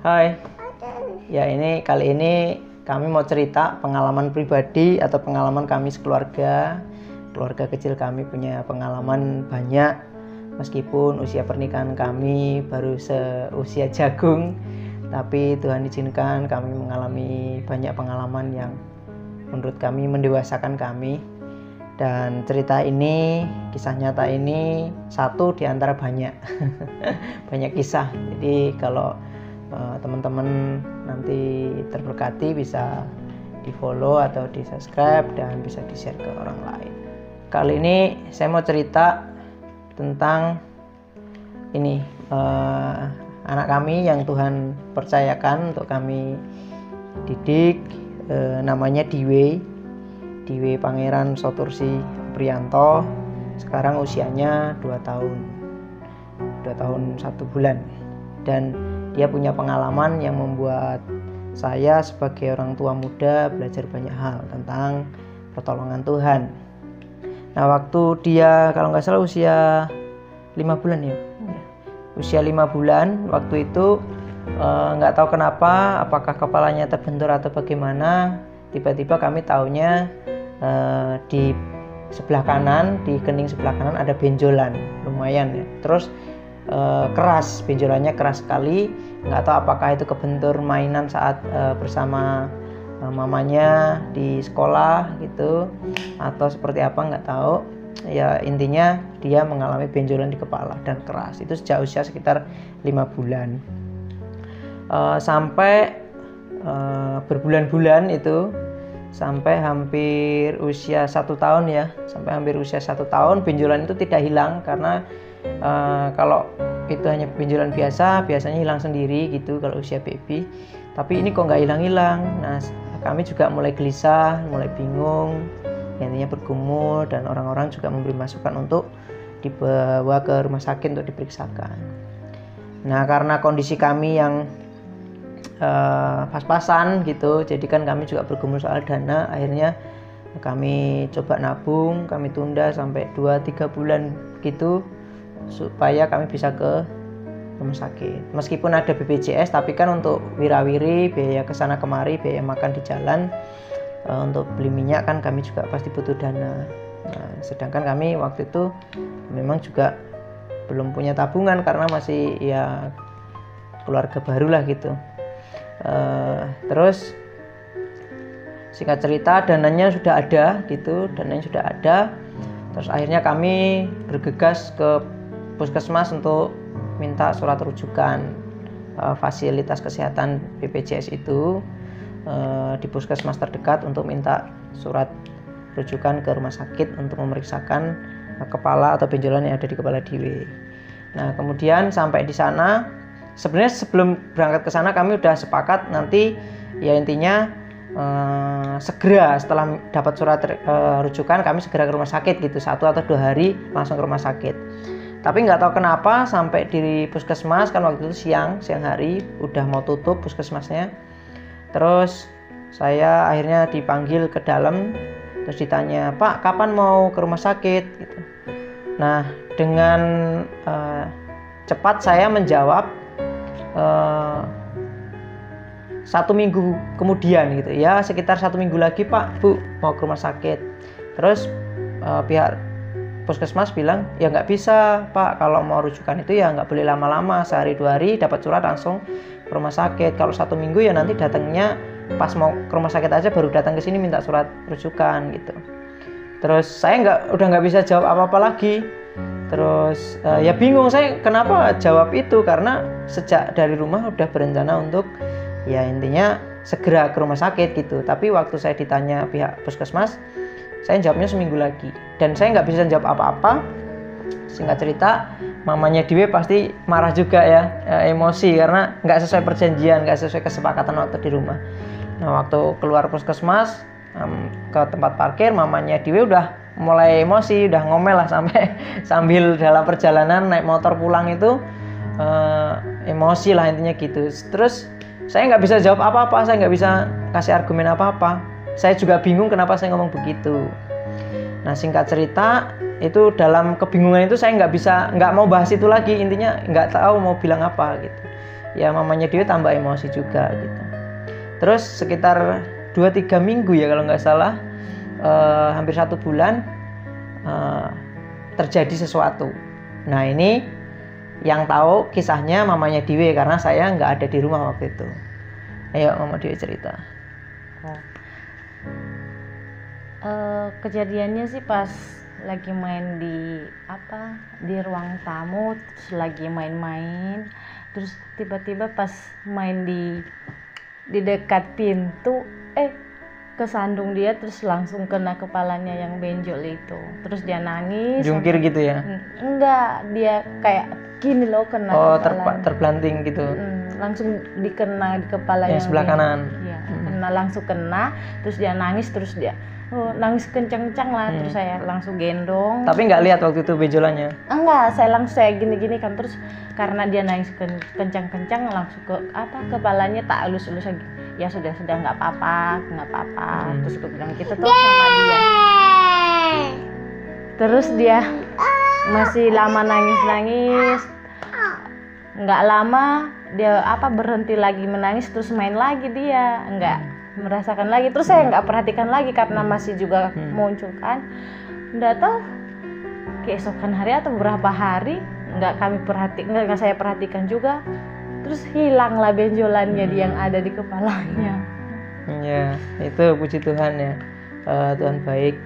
Hai. Ya, kali ini kami mau cerita pengalaman pribadi atau pengalaman kami sekeluarga. Keluarga kecil kami punya pengalaman banyak, meskipun usia pernikahan kami baru seusia jagung, tapi Tuhan izinkan kami mengalami banyak pengalaman yang menurut kami mendewasakan kami. Dan cerita ini, kisah nyata ini satu di antara banyak banyak kisah. Jadi kalau teman-teman nanti terberkati bisa di follow atau di subscribe dan bisa di share ke orang lain. Kali ini saya mau cerita tentang anak kami yang Tuhan percayakan untuk kami didik, namanya Diwe Pangeran Sotursi Priyanto. Sekarang usianya 2 tahun 1 bulan, dan dia punya pengalaman yang membuat saya sebagai orang tua muda belajar banyak hal tentang pertolongan Tuhan. Nah, waktu dia kalau nggak salah usia 5 bulan ya, usia 5 bulan waktu itu, nggak tahu kenapa, apakah kepalanya terbentur atau bagaimana, tiba-tiba kami taunya di sebelah kanan, di kening sebelah kanan ada benjolan lumayan ya. Terus keras, benjolannya keras sekali. Nggak tahu apakah itu kebentur mainan saat bersama mamanya di sekolah gitu, atau seperti apa, nggak tahu. Ya, intinya dia mengalami benjolan di kepala dan keras. Itu sejak usia sekitar 5 bulan. Sampai berbulan-bulan itu, sampai hampir usia 1 tahun ya, sampai hampir usia 1 tahun benjolan itu tidak hilang. Karena kalau itu hanya benjolan biasanya hilang sendiri gitu kalau usia baby, tapi ini kok nggak hilang-hilang. Nah, kami juga mulai gelisah, mulai bingung, intinya bergumul, dan orang-orang juga memberi masukan untuk dibawa ke rumah sakit untuk diperiksakan. Nah, karena kondisi kami yang pas-pasan gitu, jadi kan kami juga bergumul soal dana. Akhirnya kami coba nabung, kami tunda sampai 2-3 bulan gitu supaya kami bisa ke rumah sakit. Meskipun ada BPJS, tapi kan untuk wirawiri, biaya kesana kemari, biaya makan di jalan, untuk beli minyak kan kami juga pasti butuh dana. Nah, sedangkan kami waktu itu memang juga belum punya tabungan karena masih ya keluarga baru lah gitu. Terus singkat cerita, dananya sudah ada. Terus akhirnya kami bergegas ke puskesmas untuk minta surat rujukan fasilitas kesehatan BPJS itu, di puskesmas terdekat, untuk minta surat rujukan ke rumah sakit untuk memeriksakan kepala atau benjolan yang ada di kepala Diwe. Nah, kemudian sampai di sana, sebenarnya sebelum berangkat ke sana kami udah sepakat nanti ya intinya segera setelah dapat surat rujukan kami segera ke rumah sakit gitu, 1 atau 2 hari langsung ke rumah sakit. Tapi nggak tahu kenapa sampai di puskesmas, kan waktu itu siang hari udah mau tutup puskesmasnya. Terus saya akhirnya dipanggil ke dalam, terus ditanya, "Pak, kapan mau ke rumah sakit?" gitu. Nah, dengan cepat saya menjawab, 1 minggu kemudian gitu ya, sekitar 1 minggu lagi Pak, Bu, mau ke rumah sakit. Terus pihak puskesmas bilang, ya nggak bisa Pak, kalau mau rujukan itu ya nggak boleh lama-lama, sehari 2 hari dapat surat langsung ke rumah sakit. Kalau 1 minggu ya nanti datangnya pas mau ke rumah sakit aja, baru datang ke sini minta surat rujukan gitu. Terus saya udah nggak bisa jawab apa-apa lagi. Terus ya bingung saya kenapa jawab itu, karena sejak dari rumah udah berencana untuk ya intinya segera ke rumah sakit gitu. Tapi waktu saya ditanya pihak puskesmas, saya jawabnya seminggu lagi, dan saya nggak bisa jawab apa-apa. Singkat cerita, mamanya Diwe pasti marah juga ya, emosi karena nggak sesuai perjanjian, nggak sesuai kesepakatan waktu di rumah. Nah, waktu keluar puskesmas ke tempat parkir, mamanya Diwe udah mulai emosi, udah ngomel lah sambil dalam perjalanan naik motor pulang itu emosi lah intinya gitu. Terus saya nggak bisa jawab apa-apa, saya nggak bisa kasih argumen apa-apa. Saya juga bingung kenapa saya ngomong begitu. Nah, singkat cerita, itu dalam kebingungan itu saya nggak mau bahas itu lagi, intinya nggak tahu mau bilang apa gitu. ya mamanya Dewi tambah emosi juga gitu. Terus sekitar 2-3 minggu ya kalau nggak salah, hampir 1 bulan terjadi sesuatu. Nah ini yang tahu kisahnya mamanya Dewi karena saya nggak ada di rumah waktu itu. Ayo Mama Dewi cerita. Kejadiannya sih pas lagi main di ruang tamu, terus lagi main-main, terus tiba-tiba pas main di dekat pintu kesandung dia, terus langsung kena kepalanya yang benjol itu, terus dia nangis. Jungkir gitu ya? Enggak, dia kayak gini loh, kena terpelanting gitu. Langsung dikena di kepalanya yang sebelah kanan. Iya, langsung kena, terus dia nangis, terus dia nangis kencang-kencang lah, terus saya langsung gendong. Tapi nggak lihat waktu itu benjolannya? Enggak, saya gini-gini kan, terus karena dia nangis kencang-kencang langsung ke kepalanya tak elus-elus lagi. Ya sudah nggak apa-apa. Terus aku bilang gitu tuh sama dia. Terus dia masih lama nangis. Nggak lama dia berhenti lagi menangis, terus main lagi dia, nggak merasakan lagi. Terus saya nggak perhatikan lagi karena masih juga muncul kan. Nggak tahu keesokan hari atau beberapa hari nggak saya perhatikan juga. Terus hilanglah benjolannya yang ada di kepalanya. Ya, itu puji Tuhan ya, Tuhan baik.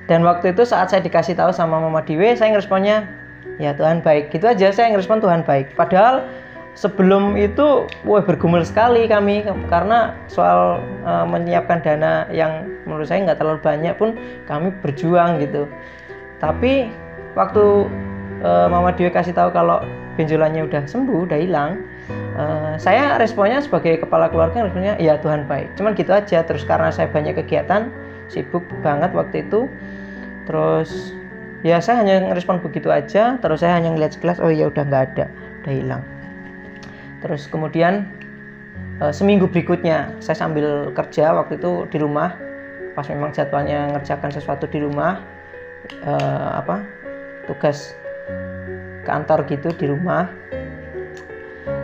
Dan waktu itu saat saya dikasih tahu sama Mama Dewi, saya ngeresponnya ya Tuhan baik, gitu aja. Saya ngerespon Tuhan baik. Padahal sebelum itu bergumul sekali kami karena soal menyiapkan dana yang menurut saya nggak terlalu banyak pun kami berjuang gitu. Tapi waktu Mama Dewi kasih tahu kalau benjolannya udah sembuh, udah hilang, saya responnya sebagai kepala keluarga responnya ya Tuhan baik, cuman gitu aja. Terus karena saya banyak kegiatan, sibuk banget waktu itu, terus ya saya hanya ngerespon begitu aja. Terus saya hanya ngeliat sekilas, oh ya udah nggak ada, udah hilang. Terus kemudian seminggu berikutnya saya sambil kerja waktu itu di rumah, pas memang jadwalnya ngerjakan sesuatu di rumah, tugas kantor gitu di rumah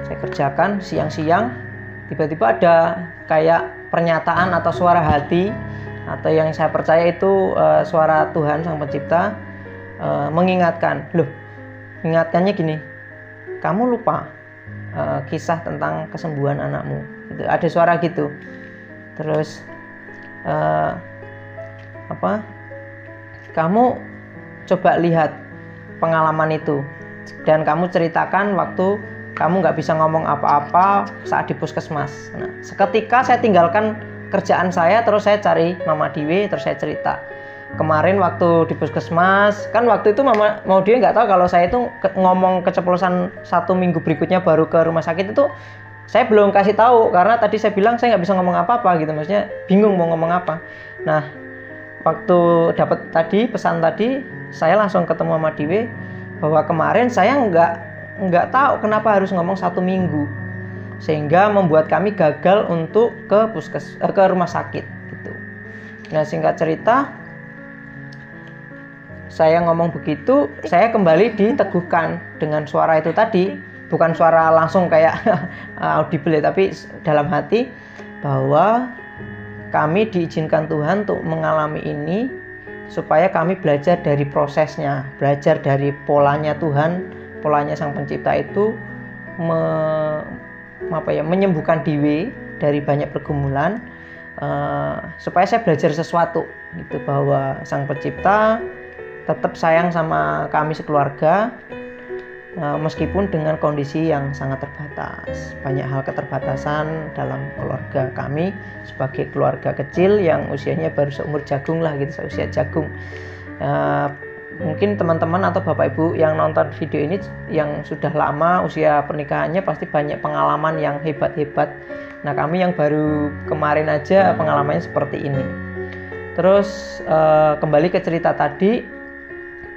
saya kerjakan siang-siang. Tiba-tiba ada kayak pernyataan atau suara hati, atau yang saya percaya itu suara Tuhan Sang Pencipta mengingatkan. Mengingatkannya gini, kamu lupa kisah tentang kesembuhan anakmu gitu. Ada suara gitu. Terus kamu coba lihat pengalaman itu dan kamu ceritakan waktu kamu nggak bisa ngomong apa-apa saat di puskesmas. Nah, seketika saya tinggalkan kerjaan saya, terus saya cari Mama Dewi, terus saya cerita. Kemarin waktu di puskesmas, kan waktu itu Mama Dewi nggak tahu kalau saya itu ngomong keceplosan 1 minggu berikutnya baru ke rumah sakit itu. Saya belum kasih tahu karena tadi saya bilang saya nggak bisa ngomong apa-apa gitu, maksudnya bingung mau ngomong apa. Nah, waktu dapat tadi pesan tadi, saya langsung ketemu Mama Dewi bahwa kemarin saya nggak tahu kenapa harus ngomong 1 minggu, sehingga membuat kami gagal untuk ke rumah sakit gitu. Nah, singkat cerita, saya ngomong begitu, saya kembali diteguhkan dengan suara itu tadi, bukan suara langsung kayak audible ya, tapi dalam hati bahwa kami diizinkan Tuhan untuk mengalami ini supaya kami belajar dari prosesnya, belajar dari polanya Tuhan, polanya Sang Pencipta itu menyembuhkan Dewi dari banyak pergumulan, supaya saya belajar sesuatu gitu, bahwa Sang Pencipta tetap sayang sama kami sekeluarga, meskipun dengan kondisi yang sangat terbatas. Banyak hal keterbatasan dalam keluarga kami sebagai keluarga kecil yang usianya baru seumur jagung lah gitu, seusia jagung. Mungkin teman-teman atau bapak ibu yang nonton video ini yang sudah lama usia pernikahannya pasti banyak pengalaman yang hebat-hebat. Nah, kami yang baru kemarin aja pengalamannya seperti ini. Terus kembali ke cerita tadi,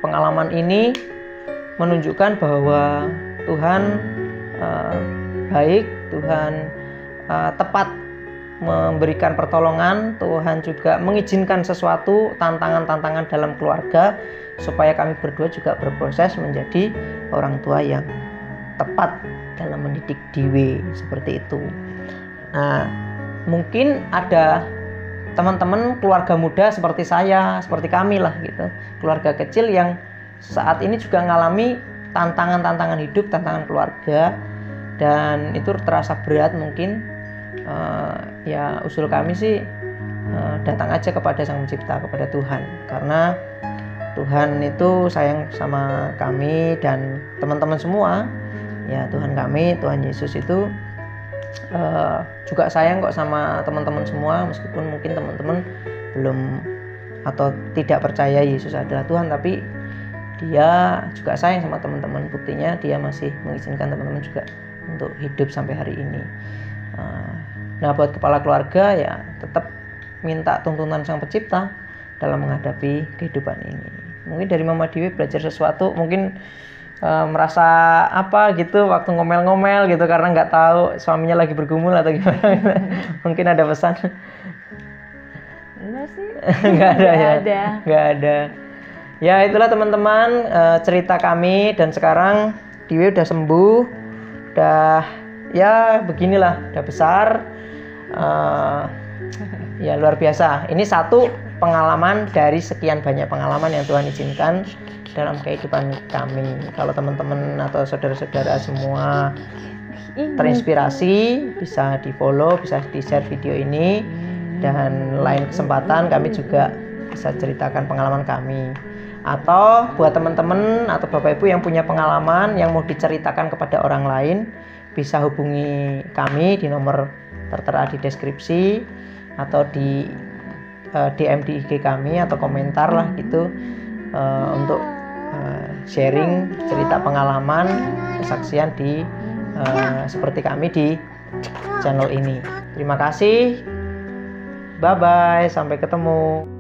pengalaman ini menunjukkan bahwa Tuhan baik, Tuhan tepat memberikan pertolongan, Tuhan juga mengizinkan sesuatu, tantangan-tantangan dalam keluarga, supaya kami berdua juga berproses menjadi orang tua yang tepat dalam mendidik Diwe, seperti itu. Nah, mungkin ada teman-teman keluarga muda seperti saya, seperti kami lah gitu, keluarga kecil yang saat ini juga mengalami tantangan-tantangan hidup, tantangan keluarga, dan itu terasa berat mungkin. Ya usul kami sih datang aja kepada Sang Pencipta, kepada Tuhan, karena Tuhan itu sayang sama kami dan teman-teman semua. Ya Tuhan kami, Tuhan Yesus itu juga sayang kok sama teman-teman semua, meskipun mungkin teman-teman belum atau tidak percaya Yesus adalah Tuhan, tapi dia juga sayang sama teman-teman. Buktinya dia masih mengizinkan teman-teman juga untuk hidup sampai hari ini. Nah, buat kepala keluarga ya tetap minta tuntunan Sang Pencipta dalam menghadapi kehidupan ini. Mungkin dari Mama Dewi belajar sesuatu, mungkin merasa apa gitu waktu ngomel-ngomel gitu karena nggak tahu suaminya lagi bergumul atau gimana. Mungkin ada pesan? Enggak sih. Nggak ada ya. Nggak ada. Ya itulah teman-teman cerita kami, dan sekarang Dewi udah sembuh, udah ya beginilah, udah besar. Ya luar biasa. Ini satu pengalaman dari sekian banyak pengalaman yang Tuhan izinkan dalam kehidupan kami. Kalau teman-teman atau saudara-saudara semua terinspirasi, bisa di follow, bisa di share video ini, dan lain kesempatan kami juga bisa ceritakan pengalaman kami. Atau buat teman-teman atau Bapak Ibu yang punya pengalaman yang mau diceritakan kepada orang lain, bisa hubungi kami di nomor tertera di deskripsi atau di DM di IG kami atau komentar lah gitu, untuk sharing cerita pengalaman, kesaksian di seperti kami di channel ini. Terima kasih. Bye bye, sampai ketemu.